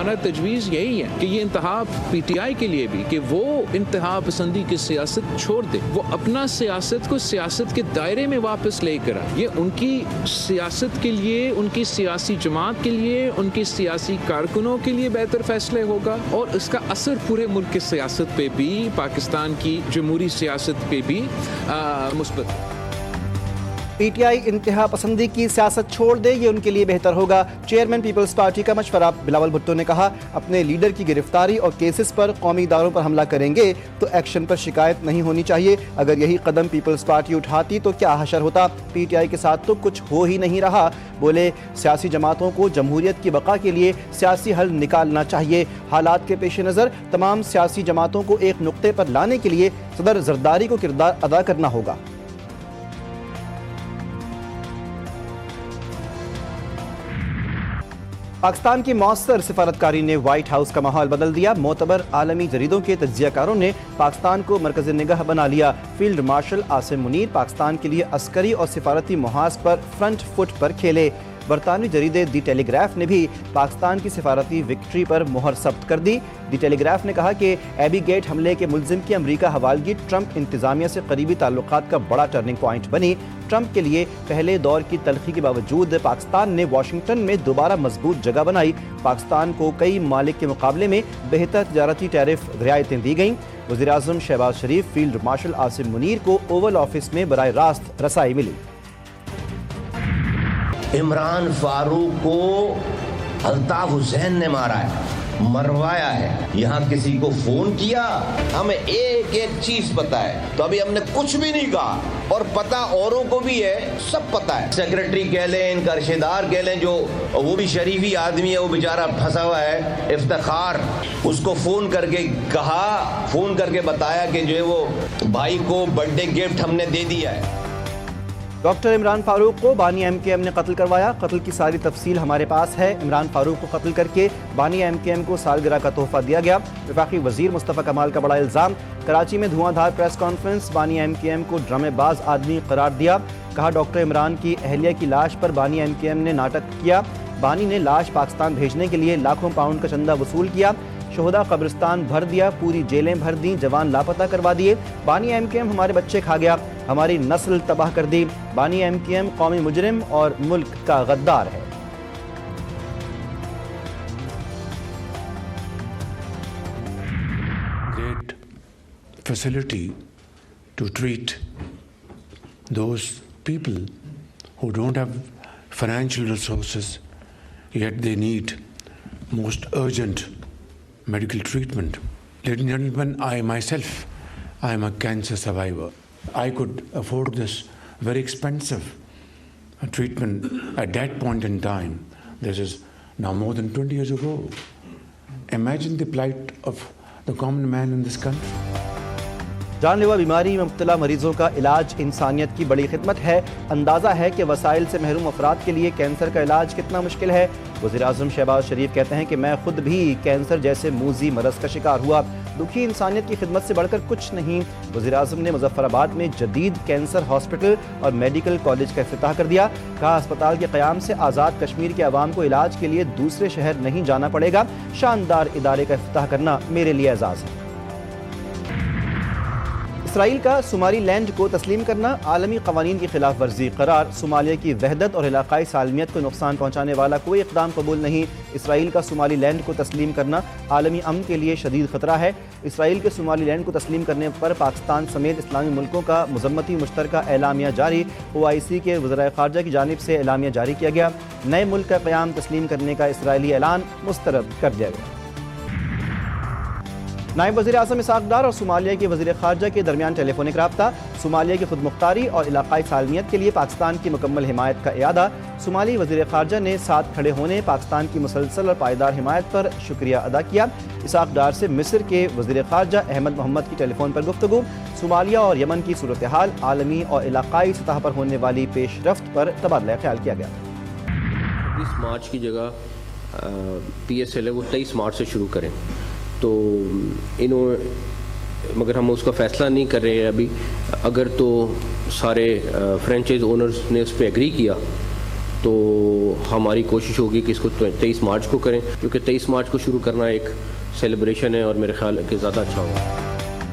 ہمارا تجویز یہی ہے کہ یہ انتہا پی ٹی آئی کے لیے بھی کہ وہ انتہا پسندی کی سیاست چھوڑ دے, وہ اپنا سیاست کو سیاست کے دائرے میں واپس لے کر آئے. یہ ان کی سیاست کے لیے, ان کی سیاسی جماعت کے لیے, ان کی سیاسی کارکنوں کے لیے بہتر فیصلے ہوگا, اور اس کا اثر پورے ملک کی سیاست پہ بھی, پاکستان کی جمہوری سیاست پہ بھی مثبت. پی ٹی آئی انتہا پسندی کی سیاست چھوڑ دے, یہ ان کے لیے بہتر ہوگا. چیئرمین پیپلز پارٹی کا مشورہ. بلاول بھٹو نے کہا اپنے لیڈر کی گرفتاری اور کیسز پر قومی اداروں پر حملہ کریں گے تو ایکشن پر شکایت نہیں ہونی چاہیے. اگر یہی قدم پیپلز پارٹی اٹھاتی تو کیا حشر ہوتا. پی ٹی آئی کے ساتھ تو کچھ ہو ہی نہیں رہا. بولے سیاسی جماعتوں کو جمہوریت کی بقا کے لیے سیاسی حل نکالنا چاہیے. حالات کے پیش نظر تمام سیاسی جماعتوں کو ایک نقطے پر لانے کے لیے صدر زرداری کو کردار ادا کرنا ہوگا. پاکستان کی مؤثر سفارتکاری نے وائٹ ہاؤس کا ماحول بدل دیا. معتبر عالمی جریدوں کے تجزیہ کاروں نے پاکستان کو مرکز نگاہ بنا لیا. فیلڈ مارشل عاصم منیر پاکستان کے لیے عسکری اور سفارتی محاذ پر فرنٹ فٹ پر کھیلے. برطانوی جریدے دی ٹیلی گراف نے بھی پاکستان کی سفارتی وکٹری پر مہر ثبت کر دی. دی ٹیلی گراف نے کہا کہ ایبی گیٹ حملے کے ملزم کی امریکہ حوالگی ٹرمپ انتظامیہ سے قریبی تعلقات کا بڑا ٹرننگ پوائنٹ بنی. ٹرمپ کے لیے پہلے دور کی تلخی کے باوجود پاکستان نے واشنگٹن میں دوبارہ مضبوط جگہ بنائی. پاکستان کو کئی ممالک کے مقابلے میں بہتر تجارتی ٹیرف رعایتیں دی گئیں. وزیراعظم شہباز شریف فیلڈ مارشل عاصم منیر کو اوول آفس میں براہ راست رسائی ملی. عمران فاروق کو الطاف حسین نے مارا ہے, مروایا ہے. یہاں کسی کو فون کیا, ہمیں ایک ایک چیز پتا ہے. تو ابھی ہم نے کچھ بھی نہیں کہا, اور پتا اوروں کو بھی ہے, سب پتا ہے. سیکرٹری کہہ لیں, ان کا رشتہ دار کہہ لیں, جو وہ بھی شریفی آدمی ہے, وہ بیچارہ پھنسا ہوا ہے, افتخار, اس کو فون کر کے کہا, فون کر کے بتایا کہ جو ہے وہ بھائی کو برتھ ڈے گفٹ ہم نے دے دیا ہے. ڈاکٹر عمران فاروق کو بانی ایم کے ایم نے قتل کروایا. قتل کی ساری تفصیل ہمارے پاس ہے. عمران فاروق کو قتل کر کے بانی ایم کے ایم کو سالگرہ کا تحفہ دیا گیا. وفاقی وزیر مصطفیٰ کمال کا بڑا الزام. کراچی میں دھواں دھار پریس کانفرنس. بانی ایم کے ایم کو ڈرامے باز آدمی قرار دیا. کہا ڈاکٹر عمران کی اہلیہ کی لاش پر بانی ایم کے ایم نے ناٹک کیا. بانی نے لاش پاکستان بھیجنے کے لیے لاکھوں پاؤنڈ کا چندہ وصول کیا. شہداء قبرستان بھر دیا, پوری جیلیں بھر دیں, جوان لاپتہ کروا دیے. بانی ایم کے ایم ہمارے بچے کھا گیا, ہماری نسل تباہ کر دی. بانی ایم کے ایم قومی مجرم اور ملک کا غدار ہے. Great facility to treat those people who don't have financial resources, yet they need most urgent medical treatment. Ladies and gentlemen, I myself, I am a cancer survivor. I could afford this very expensive treatment at that point in time. This is now more than 20 years ago. Imagine the plight of the common man in this country. جان لیوا بیماری میں مبتلا مریضوں کا علاج انسانیت کی بڑی خدمت ہے. اندازہ ہے کہ وسائل سے محروم افراد کے لیے کینسر کا علاج کتنا مشکل ہے. وزیراعظم شہباز شریف کہتے ہیں کہ میں خود بھی کینسر جیسے موذی مرض کا شکار ہوا. دکھی انسانیت کی خدمت سے بڑھ کر کچھ نہیں. وزیراعظم نے مظفر آباد میں جدید کینسر ہاسپٹل اور میڈیکل کالج کا افتتاح کر دیا. کہا اسپتال کے قیام سے آزاد کشمیر کے عوام کو علاج کے لیے دوسرے شہر نہیں جانا پڑے گا. شاندار ادارے کا افتتاح کرنا میرے لیے اعزاز ہے. اسرائیل کا صومالی لینڈ کو تسلیم کرنا عالمی قوانین کی خلاف ورزی قرار. صومالیہ کی وحدت اور علاقائی سالمیت کو نقصان پہنچانے والا کوئی اقدام قبول نہیں. اسرائیل کا صومالی لینڈ کو تسلیم کرنا عالمی امن کے لیے شدید خطرہ ہے. اسرائیل کے صومالی لینڈ کو تسلیم کرنے پر پاکستان سمیت اسلامی ملکوں کا مذمتی مشترکہ اعلامیہ جاری. OIC کے وزراء خارجہ کی جانب سے اعلامیہ جاری کیا گیا. نئے ملک کا قیام تسلیم کرنے کا اسرائیلی اعلان مسترد کر دیا گیا. نائب وزیر اعظم اسحاق ڈار اور صومالیہ کے وزیر خارجہ کے درمیان ٹیلی فونک رابطہ. صومالیہ کی خود مختاری اور علاقائی سالمیت کے لیے پاکستان کی مکمل حمایت کا اعادہ. صومالی وزیر خارجہ نے ساتھ کھڑے ہونے پاکستان کی مسلسل اور پائیدار حمایت پر شکریہ ادا کیا. اسحاق ڈار سے مصر کے وزیر خارجہ احمد محمد کی ٹیلی فون پر گفتگو. صومالیہ اور یمن کی صورتحال, عالمی اور علاقائی سطح پر ہونے والی پیش رفت پر تبادلہ خیال کیا گیا. 20 مارچ کی جگہ PSL ہے وہ 23 مارچ سے شروع کریں, تو مگر ہم اس کا فیصلہ نہیں کر رہے ہیں ابھی. اگر تو سارے فرینچائز اونرز نے اس پہ ایگری کیا تو ہماری کوشش ہوگی کہ اس کو 23 مارچ کو کریں، کیونکہ 23 مارچ کو شروع کرنا ایک سیلیبریشن ہے اور میرے خیال ہے کہ زیادہ اچھا ہوگا۔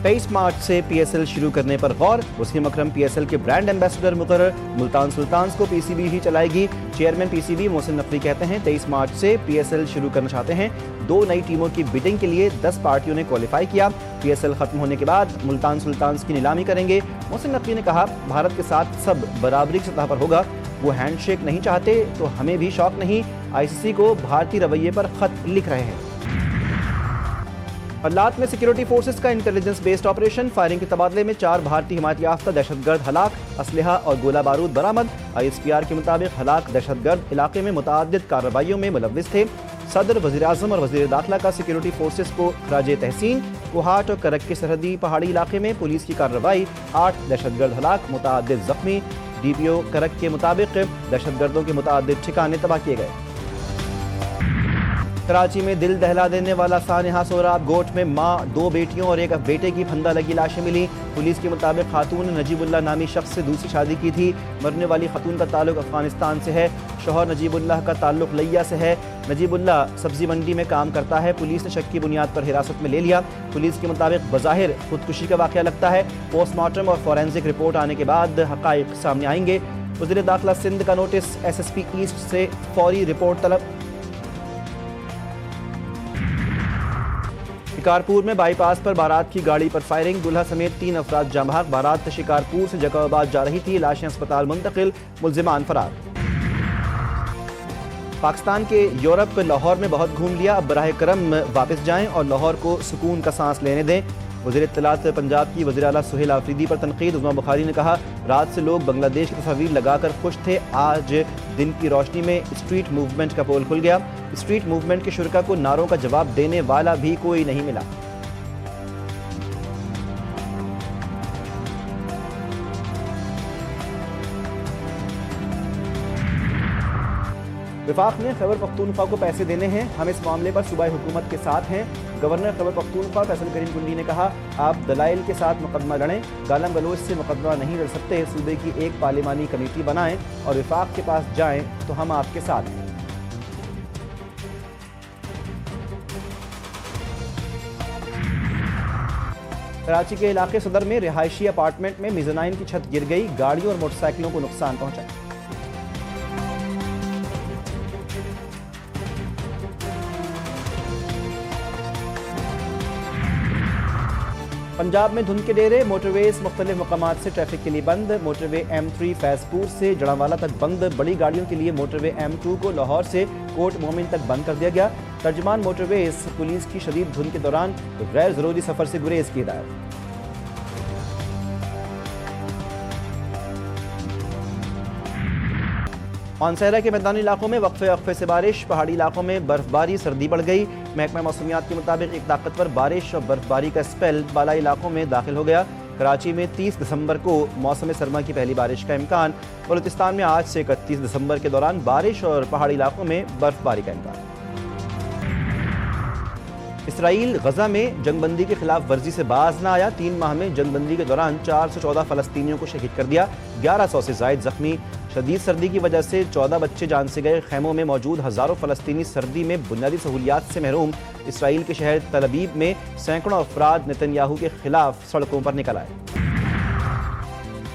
23 مارچ سے پی ایس ایل شروع کرنے پر غور، وسیم اکرم پی ایس ایل کے برانڈ ایمبیسڈر مقرر، ملتان سلطانز کو پی سی بی ہی چلائے گی۔ Chairman P C B Mohsin Naqvi کہتے ہیں 23 مارچ سے پی ایس ایل شروع کرنا چاہتے ہیں۔ 2 نئی ٹیموں کی بیڈنگ کے لیے 10 پارٹیوں نے کوالیفائی کیا۔ پی ایس ایل ختم ہونے کے بعد ملتان سلطانز کی نیلامی کریں گے۔ محسن نقوی نے کہا بھارت کے ساتھ سب برابری کی سطح پر ہوگا، وہ ہینڈ شیک نہیں چاہتے تو ہمیں بھی شوق نہیں، آئی سی سی کو بھارتی رویے پر خط لکھ رہے ہیں۔ فلات میں سیکیورٹی فورسز کا انٹیلیجنس بیسڈ آپریشن، فائرنگ کے تبادلے میں 4 بھارتی حمایت یافتہ دہشت گرد ہلاک، اسلحہ اور گولہ بارود برآمد۔ آئی ایس پی آر کے مطابق ہلاک دہشت گرد علاقے میں متعدد کارروائیوں میں ملوث تھے۔ صدر، وزیر اعظم اور وزیر داخلہ کا سیکیورٹی فورسز کو خراج تحسین۔ کوہاٹ اور کرک کے سرحدی پہاڑی علاقے میں پولیس کی کارروائی، 8 دہشت گرد ہلاک، متعدد زخمی۔ ڈی پی او کرک کے مطابق دہشت گردوں کے متعدد ٹھکانے تباہ کیے گئے۔ کراچی میں دل دہلا دینے والا سانحہ سوراب، گوٹھ میں ماں، 2 بیٹیوں اور ایک بیٹے کی پھندہ لگی لاشیں ملی۔ پولیس کے مطابق خاتون نے نجیب اللہ نامی شخص سے دوسری شادی کی تھی۔ مرنے والی خاتون کا تعلق افغانستان سے ہے، شوہر نجیب اللہ کا تعلق لیا سے ہے۔ نجیب اللہ سبزی منڈی میں کام کرتا ہے، پولیس نے شک کی بنیاد پر حراست میں لے لیا۔ پولیس کے مطابق بظاہر خودکشی کا واقعہ لگتا ہے، پوسٹ مارٹم اور فورینزک رپورٹ آنے کے بعد حقائق سامنے آئیں گے۔ وزیر داخلہ سندھ کا notice, S S P East سے فوری رپورٹ طلب۔ شکارپور میں بائی پاس پر بارات کی گاڑی پر فائرنگ، دلہا سمیت 3 افراد جاں بحق۔ بارات شکارپور سے جکاباد جا رہی تھی، لاشیں اسپتال منتقل، ملزمان فرار۔ پاکستان کے یورپ لاہور میں بہت گھوم لیا، اب براہ کرم واپس جائیں اور لاہور کو سکون کا سانس لینے دیں۔ وزیر اطلاعات پنجاب کی وزیر اعلیٰ سہیل آفریدی پر تنقید، عظمیٰ بخاری نے کہا رات سے لوگ بنگلہ دیش کی تصاویر لگا کر خوش تھے، آج دن کی روشنی میں اسٹریٹ موومنٹ کا پول کھل گیا۔ اسٹریٹ موومنٹ کے شرکاء کو نعروں کا جواب دینے والا بھی کوئی نہیں ملا۔ وفاق نے خیبر پختونخوا کو پیسے دینے ہیں، ہم اس معاملے پر صوبائی حکومت کے ساتھ ہیں۔ گورنر خیبر پختونخوا فیصل کریم کنڈی نے کہا آپ دلائل کے ساتھ مقدمہ لڑیں، گالم گلوچ سے مقدمہ نہیں لڑ سکتے، صوبے کی ایک پارلیمانی کمیٹی بنائیں اور وفاق کے پاس جائیں تو ہم آپ کے ساتھ ہیں۔ کراچی کے علاقے صدر میں رہائشی اپارٹمنٹ میں میزانائن کی چھت گر گئی، گاڑیوں اور موٹر سائیکلوں کو نقصان پہنچا۔ پنجاب میں دھند کے ڈیرے، موٹر ویز مختلف مقامات سے ٹریفک کے لیے بند، موٹر وے M3 فیض پور سے جڑانوالا تک بند، بڑی گاڑیوں کے لیے موٹر وے M2 کو لاہور سے کوٹ مومن تک بند کر دیا گیا۔ ترجمان موٹر ویز پولیس کی شدید دھند کے دوران غیر ضروری سفر سے گریز کی ہدایت۔ مانسہرہ کے میدانی علاقوں میں وقفے سے بارش، پہاڑی علاقوں میں برف باری، سردی بڑھ گئی۔ محکمہ موسمیات کے مطابق ایک طاقتور بارش اور برف باری کا اسپیل بالائی علاقوں میں داخل ہو گیا۔ کراچی میں 30 دسمبر کو موسم سرما کی پہلی بارش کا امکان، بلوچستان میں آج سے 31 دسمبر کے دوران بارش اور پہاڑی علاقوں میں برف باری کا امکان۔ اسرائیل غزہ میں جنگ بندی کے خلاف ورزی سے باز نہ آیا، 3 ماہ میں جنگ بندی کے دوران 414 فلسطینیوں کو شہید کر دیا، 1100 سے زائد زخمی۔ شدید سردی کی وجہ سے 14 بچے جان سے گئے، خیموں میں موجود ہزاروں فلسطینی سردی میں بنیادی سہولیات سے محروم۔ اسرائیل کے شہر تل ابیب میں سینکڑوں افراد نتن یاہو کے خلاف سڑکوں پر نکل آئے۔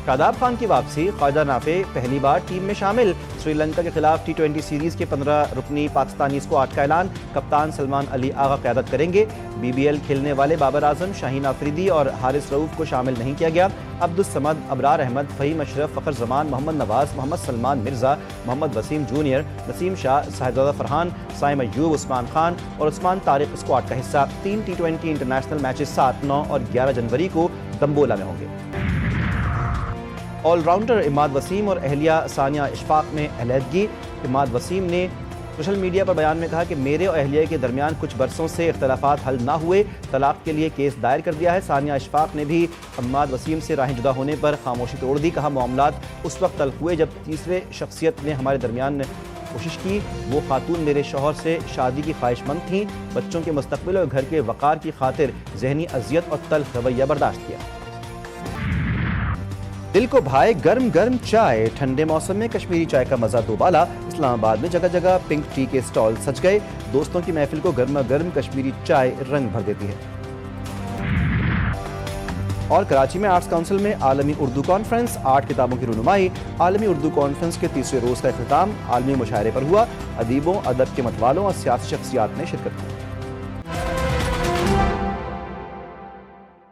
شاداب خان کی واپسی، خواجہ نافع پہلی بار ٹیم میں شامل۔ سری لنکا کے خلاف T20 سیریز کے 15 رکنی پاکستانی اسکواڈ کا اعلان، کپتان سلمان علی آغا قیادت کریں گے۔ BBL کھیلنے والے بابر اعظم، شاہین آفریدی اور حارث رؤوف کو شامل نہیں کیا گیا۔ عبدالصمد، ابرار احمد، فہیم اشرف، فخر زمان، محمد نواز، محمد سلمان مرزا، محمد وسیم جونیئر، نسیم شاہ، صاحبزادہ فرحان، سائم ایوب، عثمان خان اور عثمان طارق اسکواڈ کا حصہ۔ 3 T20 انٹرنیشنل میچز 7، 9 اور 11 جنوری کو دمبولا میں ہوں گے۔ آل راؤنڈر اماد وسیم اور اہلیہ ثانیہ اشفاق میں علیحدگی۔ اماد وسیم نے سوشل میڈیا پر بیان میں کہا کہ میرے اور اہلیہ کے درمیان کچھ برسوں سے اختلافات حل نہ ہوئے، طلاق کے لیے کیس دائر کر دیا ہے۔ ثانیہ اشفاق نے بھی اماد وسیم سے راہیں جدا ہونے پر خاموشی توڑ دی، کہا معاملات اس وقت تلخ ہوئے جب تیسرے شخصیت نے ہمارے درمیان کوشش کی، وہ خاتون میرے شوہر سے شادی کی خواہش مند تھیں، بچوں کے مستقبل اور گھر کے وقار کی خاطر ذہنی اذیت اور تلخ رویہ برداشت کیا۔ دل کو بھائے گرم گرم چائے، ٹھنڈے موسم میں کشمیری چائے کا مزہ دوبالا۔ اسلام آباد میں جگہ جگہ پنک ٹی کے سٹال سج گئے، دوستوں کی محفل کو گرما گرم کشمیری چائے رنگ بھر دیتی ہے۔ اور کراچی میں آرٹس کونسل میں عالمی اردو کانفرنس، 8 کتابوں کی رونمائی۔ عالمی اردو کانفرنس کے 30ویں روز کا اختتام عالمی مشاعرے پر ہوا، ادیبوں، ادب کے متوالوں اور سیاسی شخصیات نے شرکت کی۔